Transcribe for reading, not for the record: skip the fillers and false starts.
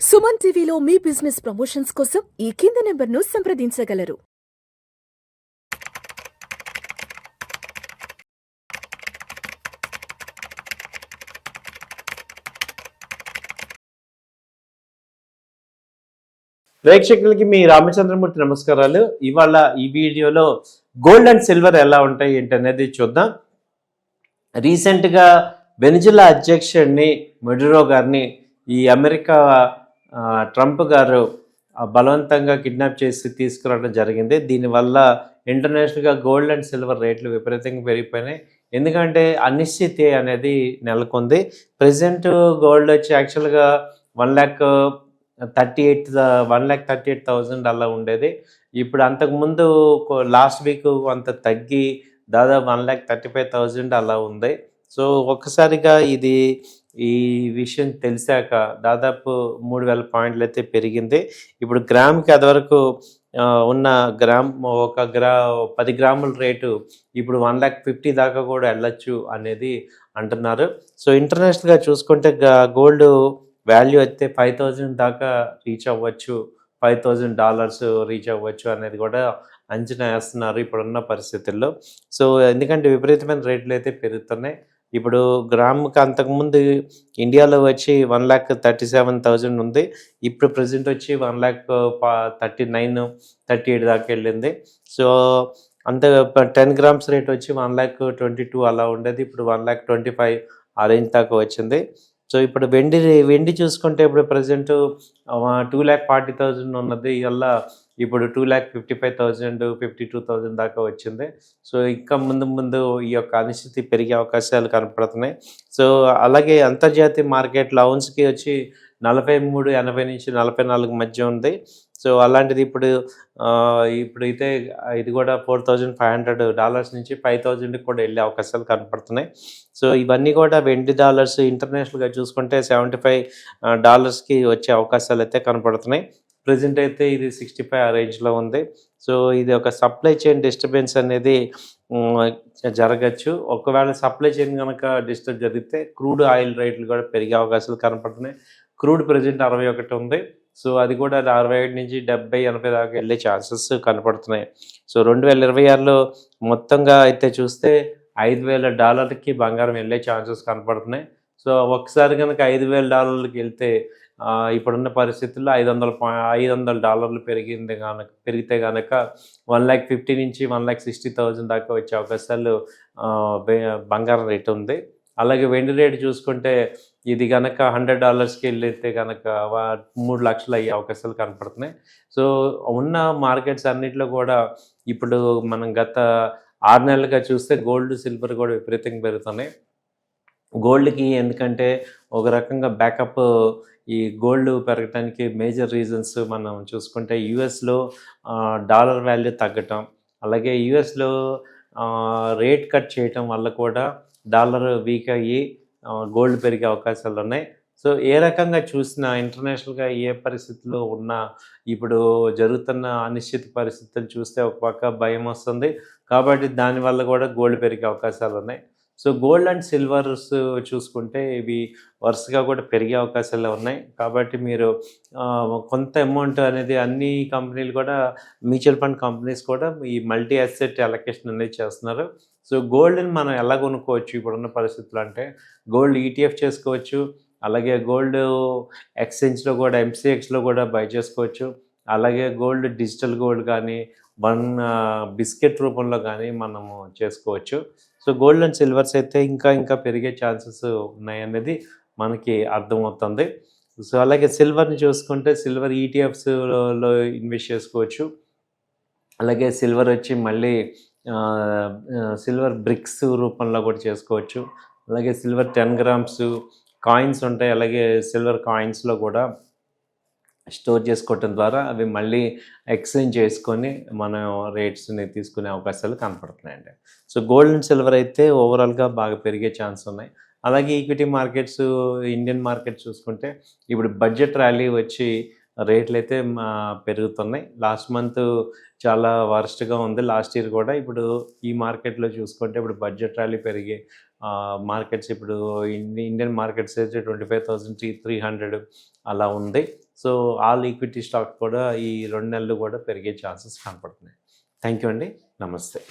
సుమన్ టీవీలో మీ business promotions కోసం ఈ కింది నెంబర్ను సంప్రదించగలరు. ప్రేక్షకులకి మీ రామచంద్రమూర్తి నమస్కారాలు. ఇవాళ ఈ వీడియోలో గోల్డ్ అండ్ సిల్వర్ ఎలా ఉంటాయి ఏంటి అనేది చూద్దాం. రీసెంట్గా వెనిజులా అధ్యక్షుడిని మెడురో గారిని ఈ అమెరికా ట్రంప్ గారు బలవంతంగా కిడ్నాప్ చేసి తీసుకురావడం జరిగింది. దీనివల్ల ఇంటర్నేషనల్గా గోల్డ్ అండ్ సిల్వర్ రేట్లు విపరీతంగా పెరిగిపోయినాయి. ఎందుకంటే అనిశ్చితి అనేది నెలకొంది. ప్రజెంట్ గోల్డ్ వచ్చి యాక్చువల్గా 1,38,000 అలా ఉండేది. ఇప్పుడు అంతకుముందు లాస్ట్ వీక్ అంత తగ్గి దాదాపు 1,35,000 అలా ఉంది. సో ఒక్కసారిగా ఈ విషయం తెలిసాక దాదాపు 3,000 పాయింట్లు అయితే పెరిగింది. ఇప్పుడు గ్రామ్కి అదివరకు ఉన్న ఒక 10 గ్రాముల రేటు ఇప్పుడు 1,50,000 దాకా కూడా వెళ్ళొచ్చు అనేది అంటున్నారు. సో ఇంటర్నేషనల్గా చూసుకుంటే గోల్డ్ వాల్యూ అయితే 5,000 దాకా రీచ్ అవ్వచ్చు, $5,000 రీచ్ అవ్వచ్చు అనేది కూడా అంచనా వేస్తున్నారు ఇప్పుడున్న పరిస్థితుల్లో. సో ఎందుకంటే విపరీతమైన రేట్లు అయితే పెరుగుతున్నాయి. ఇప్పుడు గ్రాముకి అంతకుముందు ఇండియాలో వచ్చి 1,37,000 ఉంది. ఇప్పుడు ప్రజెంట్ వచ్చి 1,39,000, 38 దాకా వెళ్ళింది. సో అంత 10 గ్రామ్స్ రేట్ వచ్చి 1,22,000 అలా ఉండేది. ఇప్పుడు 1,25,000 ఆ రేంజ్ దాకా వచ్చింది. సో ఇప్పుడు వెండి చూసుకుంటే ఇప్పుడు ప్రజెంట్ 2,40,000 ఉన్నది. ఇవల్ల ఇప్పుడు 2,55,000, 52,000 దాకా వచ్చింది. సో ఇంకా ముందు ఈ యొక్క అనిశ్చితి పెరిగే అవకాశాలు కనపడుతున్నాయి. సో అలాగే అంతర్జాతీయ మార్కెట్లో ఔన్స్కి వచ్చి 43.80 నుంచి 44 మధ్య ఉంది. సో అలాంటిది ఇప్పుడైతే ఇది కూడా $4,500 నుంచి 5,000 కూడా వెళ్ళే అవకాశాలు కనపడుతున్నాయి. సో ఇవన్నీ కూడా వెండి డాలర్స్ ఇంటర్నేషనల్గా చూసుకుంటే $75కి వచ్చే అవకాశాలు అయితే కనపడుతున్నాయి. ప్రజెంట్ అయితే ఇది 65 ఆ రేంజ్లో ఉంది. సో ఇది ఒక సప్లై చైన్ డిస్టర్బెన్స్ అనేది జరగచ్చు. ఒకవేళ సప్లై చైన్ కనుక డిస్టర్బ్ జరిగితే క్రూడ్ ఆయిల్ రేట్లు కూడా పెరిగే అవకాశాలు కనపడుతున్నాయి. క్రూడ్ ప్రజెంట్ 61 ఉంది. సో అది కూడా 65 నుంచి 70, 80 దాకా వెళ్ళే ఛాన్సెస్ కనపడుతున్నాయి. సో 2026లో మొత్తంగా అయితే చూస్తే $5,000కి బంగారం వెళ్ళే ఛాన్సెస్ కనపడుతున్నాయి. సో ఒకసారి కనుక $5,000కి వెళ్తే ఇప్పుడున్న పరిస్థితుల్లో $500 పెరిగితే కనుక 1,50,000 నుంచి 1,60,000 దాకా వచ్చే అవకాశాలు బంగారం రేటు ఉంది. అలాగే వెండి రేటు చూసుకుంటే ఇది కనుక $100కి వెళ్ళితే కనుక 3 లక్షలు అయ్యే అవకాశాలు కనపడుతున్నాయి. సో ఉన్న మార్కెట్స్ అన్నింటిలో కూడా ఇప్పుడు మనం గత 6 నెలలుగా చూస్తే గోల్డ్, సిల్వర్ కూడా విపరీతంగా పెరుగుతున్నాయి. గోల్డ్కి ఎందుకంటే ఒక రకంగా బ్యాకప్ ఈ గోల్డ్ పెరగడానికి మేజర్ రీజన్స్ మనం చూసుకుంటే యుఎస్లో డాలర్ వాల్యూ తగ్గటం, అలాగే యుఎస్లో రేట్ కట్ చేయటం వల్ల కూడా డాలర్ వీక్ అయ్యి గోల్డ్ పెరిగే అవకాశాలు ఉన్నాయి. సో ఏ రకంగా చూసినా ఇంటర్నేషనల్గా ఏ పరిస్థితుల్లో ఉన్నా ఇప్పుడు జరుగుతున్న అనిశ్చిత పరిస్థితులు చూస్తే ఒక పక్క భయం వస్తుంది. కాబట్టి దానివల్ల కూడా గోల్డ్ పెరిగే అవకాశాలు ఉన్నాయి. సో గోల్డ్ అండ్ సిల్వర్స్ చూసుకుంటే ఇవి వరుసగా కూడా పెరిగే అవకాశాలు ఉన్నాయి. కాబట్టి మీరు కొంత అమౌంట్ అనేది అన్ని కంపెనీలు కూడా మ్యూచువల్ ఫండ్ కంపెనీస్ కూడా ఈ మల్టీ అసెట్ అలొకేషన్ అనేది చేస్తున్నారు. సో గోల్డ్ని మనం ఎలా కొనుక్కోవచ్చు ఇప్పుడున్న పరిస్థితులు అంటే గోల్డ్ ఈటీఎఫ్ చేసుకోవచ్చు. అలాగే గోల్డ్ ఎక్స్చేంజ్లో కూడా ఎంసీఎక్స్లో కూడా బై చేసుకోవచ్చు. అలాగే గోల్డ్ డిజిటల్ గోల్డ్ కానీ బిస్కెట్ రూపంలో కానీ మనము చేసుకోవచ్చు. సో గోల్డ్ అండ్ సిల్వర్స్ అయితే ఇంకా పెరిగే ఛాన్సెస్ ఉన్నాయనేది మనకి అర్థమవుతుంది. సో అలాగే సిల్వర్ని చూసుకుంటే సిల్వర్ ఈటీఎఫ్స్లో ఇన్వెస్ట్ చేసుకోవచ్చు. అలాగే సిల్వర్ వచ్చి మళ్ళీ సిల్వర్ బ్రిక్స్ రూపంలో కూడా చేసుకోవచ్చు. అలాగే సిల్వర్ 10 గ్రామ్స్ కాయిన్స్ ఉంటాయి. అలాగే సిల్వర్ కాయిన్స్లో కూడా స్టోర్ చేసుకోవటం ద్వారా అవి మళ్ళీ ఎక్స్చేంజ్ చేసుకొని మనం రేట్స్ని తీసుకునే అవకాశాలు కనపడుతున్నాయండి. సో గోల్డ్ అండ్ సిల్వర్ అయితే ఓవరాల్గా బాగా పెరిగే ఛాన్స్ ఉన్నాయి. అలాగే ఈక్విటీ మార్కెట్స్, ఇండియన్ మార్కెట్ చూసుకుంటే ఇప్పుడు బడ్జెట్ ర్యాలీ వచ్చి రేట్లు అయితే పెరుగుతున్నాయి. లాస్ట్ మంత్ చాలా వరస్ట్గా ఉంది, లాస్ట్ ఇయర్ కూడా. ఇప్పుడు ఈ మార్కెట్లో చూసుకుంటే ఇప్పుడు బడ్జెట్ ర్యాలీ పెరిగి మార్కెట్స్ ఇప్పుడు ఇండియన్ మార్కెట్స్ అయితే 25,300 అలా ఉంది. సో ఆల్ ఈక్విటీ స్టాక్ కూడా ఈ 2 నెలలు కూడా పెరిగే ఛాన్సెస్ కనపడుతున్నాయి. థ్యాంక్ యూ అండి. నమస్తే.